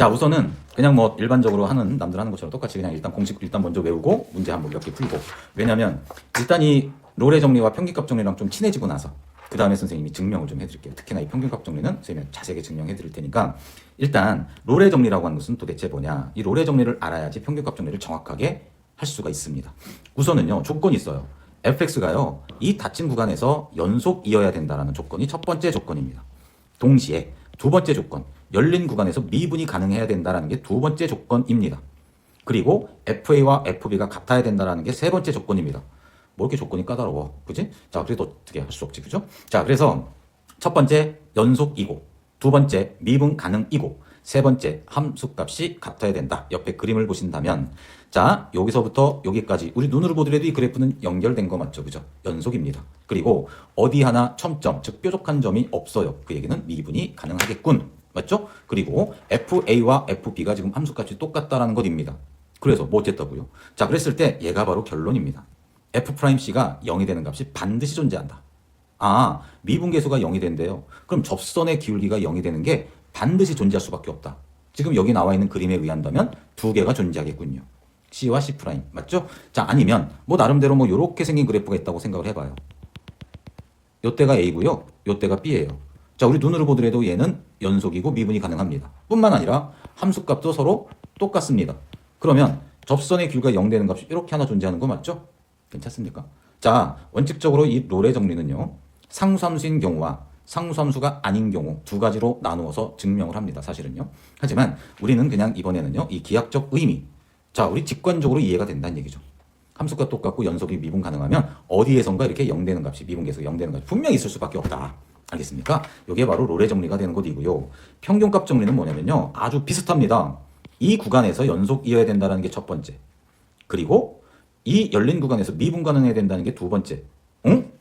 자, 우선은 그냥 뭐 일반적으로 하는 남들 하는 것처럼 똑같이 그냥 일단 공식 일단 먼저 외우고 문제 한번 몇 개 풀고. 왜냐면 일단 이 롤의 정리와 평균값 정리랑 좀 친해지고 나서 그 다음에 선생님이 증명을 좀 해드릴게요. 특히나 이 평균값 정리는 선생님이 자세하게 증명해 드릴 테니까 일단 롤의 정리라고 하는 것은 도대체 뭐냐. 이 롤의 정리를 알아야지 평균값 정리를 정확하게 할 수가 있습니다. 우선은요, 조건이 있어요. fx가요, 이 닫힌 구간에서 연속 이어야 된다는 조건이 첫 번째 조건입니다. 동시에 두 번째 조건, 열린 구간에서 미분이 가능해야 된다는 게 두 번째 조건입니다. 그리고 FA와 FB가 같아야 된다는 게 세 번째 조건입니다. 뭐 이렇게 조건이 까다로워, 그지? 자, 그래도 어떻게 할 수 없지, 그죠? 자, 그래서 첫 번째 연속이고, 두 번째 미분 가능이고, 세 번째 함수값이 같아야 된다. 옆에 그림을 보신다면, 자, 여기서부터 여기까지 우리 눈으로 보더라도 이 그래프는 연결된 거 맞죠, 그죠? 연속입니다. 그리고 어디 하나 첨점, 즉 뾰족한 점이 없어요. 그 얘기는 미분이 가능하겠군, 맞죠? 그리고 FA와 FB가 지금 함수값이 똑같다라는 것입니다. 그래서 뭐 어쨌다고요? 자, 그랬을 때 얘가 바로 결론입니다. F'C가 0이 되는 값이 반드시 존재한다. 아, 미분계수가 0이 된대요. 그럼 접선의 기울기가 0이 되는 게 반드시 존재할 수밖에 없다. 지금 여기 나와 있는 그림에 의한다면 두 개가 존재하겠군요. C와 C', 맞죠? 자, 아니면 뭐 나름대로 뭐 요렇게 생긴 그래프가 있다고 생각을 해봐요. 요때가 A고요. 요때가 B예요. 자, 우리 눈으로 보더라도 얘는 연속이고 미분이 가능합니다. 뿐만 아니라 함수값도 서로 똑같습니다. 그러면 접선의 기울기가 0 되는 값이 이렇게 하나 존재하는 거 맞죠? 괜찮습니까? 자, 원칙적으로 이 롤의 정리는요, 상수함수인 경우와 상수함수가 아닌 경우 두 가지로 나누어서 증명을 합니다. 사실은요. 하지만 우리는 그냥 이번에는요, 이 기하학적 의미. 자, 우리 직관적으로 이해가 된다는 얘기죠. 함수가 똑같고 연속이 미분 가능하면 어디에선가 이렇게 0 되는 값이 미분계수 0 되는 값이 분명히 있을 수밖에 없다. 알겠습니까? 이게 바로 롤의 정리가 되는 것이고요. 평균값 정리는 뭐냐면요, 아주 비슷합니다. 이 구간에서 연속 이어야 된다는 게 첫 번째. 그리고 이 열린 구간에서 미분 가능해야 된다는 게 두 번째. 응?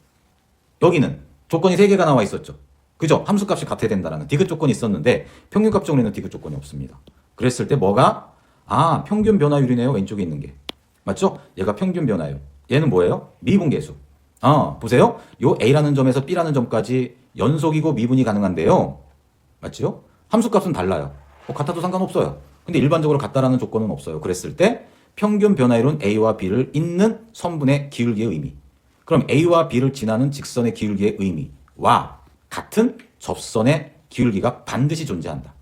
여기는 조건이 세 개가 나와 있었죠. 그죠? 함수값이 같아야 된다는 디귿 조건이 있었는데 평균값 정리는 디귿 조건이 없습니다. 그랬을 때 뭐가? 아, 평균 변화율이네요. 왼쪽에 있는 게. 맞죠? 얘가 평균 변화율. 얘는 뭐예요? 미분계수. 아, 보세요. 요 A라는 점에서 B라는 점까지 연속이고 미분이 가능한데요. 맞죠? 함수값은 달라요. 같아도 상관없어요. 근데 일반적으로 같다라는 조건은 없어요. 그랬을 때 평균 변화율은 A와 B를 잇는 선분의 기울기의 의미. 그럼 A와 B를 지나는 직선의 기울기의 의미와 같은 접선의 기울기가 반드시 존재한다.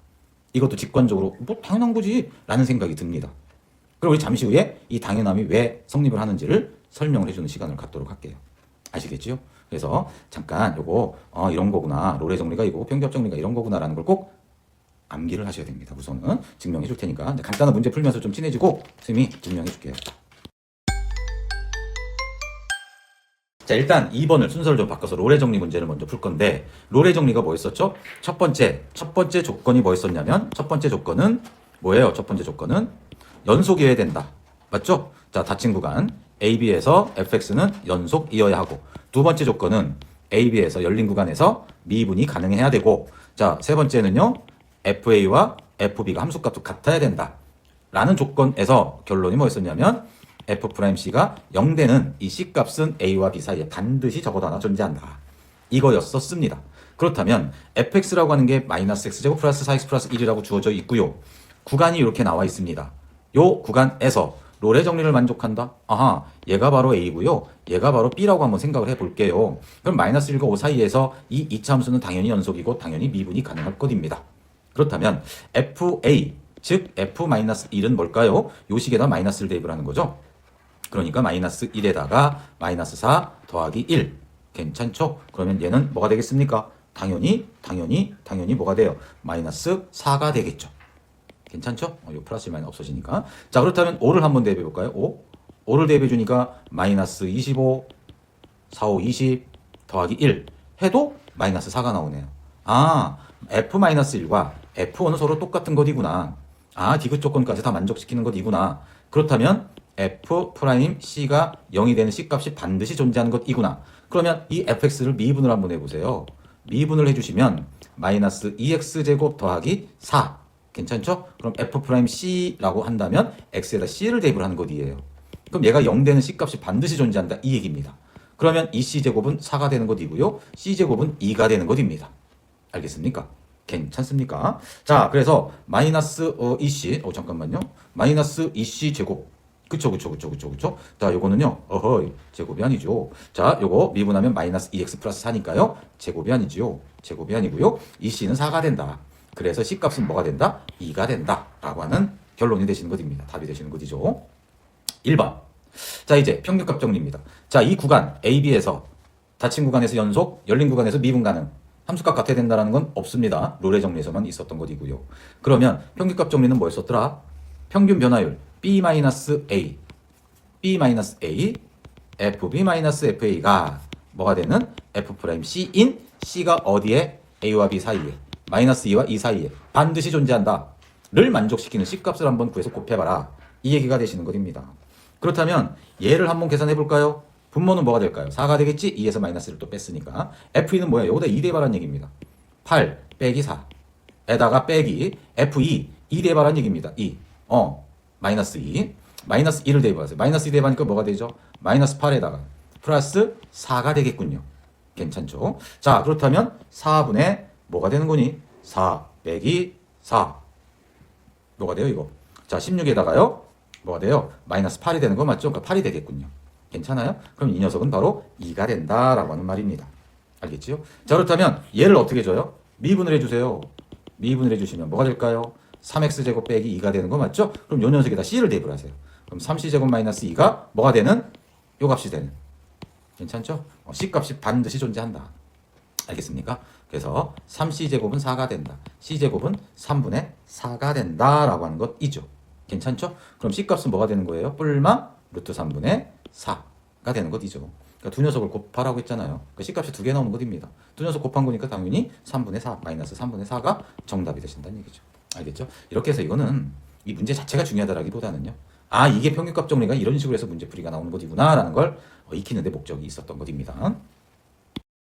이것도 직관적으로 뭐 당연한 거지 라는 생각이 듭니다. 그럼 우리 잠시 후에 이 당연함이 왜 성립을 하는지를 설명을 해주는 시간을 갖도록 할게요. 아시겠죠? 그래서 잠깐 요거 이런 거구나, 롤의 정리가 이거고 평균값 정리가 이런 거구나 라는 걸 꼭 암기를 하셔야 됩니다. 우선은 증명해 줄 테니까 간단한 문제 풀면서 좀 친해지고 선생님이 증명해 줄게요. 자, 일단 2번을 순서를 좀 바꿔서 롤의 정리 문제를 먼저 풀 건데, 롤의 정리가 뭐였었죠? 첫 번째 조건이 뭐였었냐면, 첫 번째 조건은 뭐예요? 첫 번째 조건은 연속이어야 된다. 맞죠? 자, 닫힌 구간 AB에서 fx는 연속이어야 하고, 두 번째 조건은 AB에서 열린 구간에서 미분이 가능해야 되고, 자, 세 번째는요, FA와 FB가 함수값도 같아야 된다 라는 조건에서 결론이 뭐였었냐면, F'C가 0 되는 이 C값은 A와 B 사이에 반드시 적어도 하나 존재한다. 이거였었습니다. 그렇다면 fx라고 하는 게 마이너스 x제곱 플러스 4x 플러스 1이라고 주어져 있고요. 구간이 이렇게 나와 있습니다. 요 구간에서 롤의 정리를 만족한다? 아하, 얘가 바로 A고요. 얘가 바로 B라고 한번 생각을 해볼게요. 그럼 마이너스 1과 5 사이에서 이 2차 함수는 당연히 연속이고 당연히 미분이 가능할 것입니다. 그렇다면 FA, 즉 F-1은 뭘까요? 요 식에다 마이너스를 대입을 하는 거죠. 그러니까 마이너스 1에다가 마이너스 4 더하기 1. 괜찮죠? 그러면 얘는 뭐가 되겠습니까? 당연히 뭐가 돼요? 마이너스 4가 되겠죠. 괜찮죠? 요 플러스 마이너스 없어지니까. 자, 그렇다면 5를 한번 대입해 볼까요? 5를 대입해 주니까 마이너스 25, 4, 5, 20 더하기 1 해도 마이너스 4가 나오네요. 아, F-1과 F1은 서로 똑같은 것이구나. 아, 디귿 조건까지 다 만족시키는 것이구나. 그렇다면 F'C가 0이 되는 C값이 반드시 존재하는 것이구나. 그러면 이 fx를 미분을 한번 해보세요. 미분을 해주시면 마이너스 2x제곱 더하기 4. 괜찮죠? 그럼 F'C라고 한다면 x에다 c를 대입을 하는 것이에요. 그럼 얘가 0 되는 C값이 반드시 존재한다 이 얘기입니다. 그러면 이 C제곱은 4가 되는 것이고요. C제곱은 2가 되는 것입니다. 알겠습니까? 괜찮습니까? 자, 그래서 마이너스 2c, 잠깐만요. 마이너스 2c 제곱. 그쵸. 자, 요거는요, 제곱이 아니죠. 자, 요거 미분하면 마이너스 2x 플러스 4니까요. 제곱이 아니지요. 제곱이 아니고요. 2c는 4가 된다. 그래서 c 값은 뭐가 된다? 2가 된다. 라고 하는 결론이 되시는 것입니다. 답이 되시는 것이죠. 1번. 자, 이제 평균값 정리입니다. 자, 이 구간 AB에서 닫힌 구간에서 연속, 열린 구간에서 미분 가능. 함수값 같아야 된다는 건 없습니다. 롤의 정리에서만 있었던 것이고요. 그러면 평균값 정리는 뭐였었더라? 평균 변화율 B-A, B-A, FB-FA가 뭐가 되는? F'C인 C가 어디에? A와 B 사이에, 마이너스 2와 2 사이에 반드시 존재한다. 를 만족시키는 C값을 한번 구해서 곱해봐라. 이 얘기가 되시는 것입니다. 그렇다면 얘를 한번 계산해 볼까요? 분모는 뭐가 될까요? 4가 되겠지? 2에서 마이너스를 또 뺐으니까. FE는 뭐예요? 여기다 2 대입하라는 얘기입니다. 8 빼기 4에다가 빼기 FE 2 대입하라는 얘기입니다. 2. 마이너스 2. 마이너스 2를 대입하세요. 마이너스 2 대입하니까 뭐가 되죠? 마이너스 8에다가 플러스 4가 되겠군요. 괜찮죠? 자, 그렇다면 4분의 뭐가 되는 거니? 4 빼기 4. 뭐가 돼요, 이거? 자, 16에다가요. 뭐가 돼요? 마이너스 8이 되는 거 맞죠? 그러니까 8이 되겠군요. 괜찮아요? 그럼 이 녀석은 바로 2가 된다라고 하는 말입니다. 알겠지요? 자, 그렇다면 얘를 어떻게 줘요? 미분을 해주세요. 미분을 해주시면 뭐가 될까요? 3x제곱 빼기 2가 되는 거 맞죠? 그럼 요 녀석에다 c를 대입을 하세요. 그럼 3c제곱 마이너스 2가 뭐가 되는? 요 값이 되는. 괜찮죠? c값이 반드시 존재한다. 알겠습니까? 그래서 3c제곱은 4가 된다. c제곱은 3분의 4가 된다라고 하는 것이죠. 괜찮죠? 그럼 c값은 뭐가 되는 거예요? 뿔마 루트 3분의 4가 되는 것이죠. 그러니까 두 녀석을 곱하라고 했잖아요. 그러니까 c값이 두 개 나오는 것입니다. 두 녀석 곱한 거니까 당연히 3분의 4 마이너스 3분의 4가 정답이 되신다는 얘기죠. 알겠죠? 이렇게 해서 이거는 이 문제 자체가 중요하다라기보다는요. 이게 평균값 정리가 이런 식으로 해서 문제풀이가 나오는 것이구나 라는 걸 익히는 데 목적이 있었던 것입니다.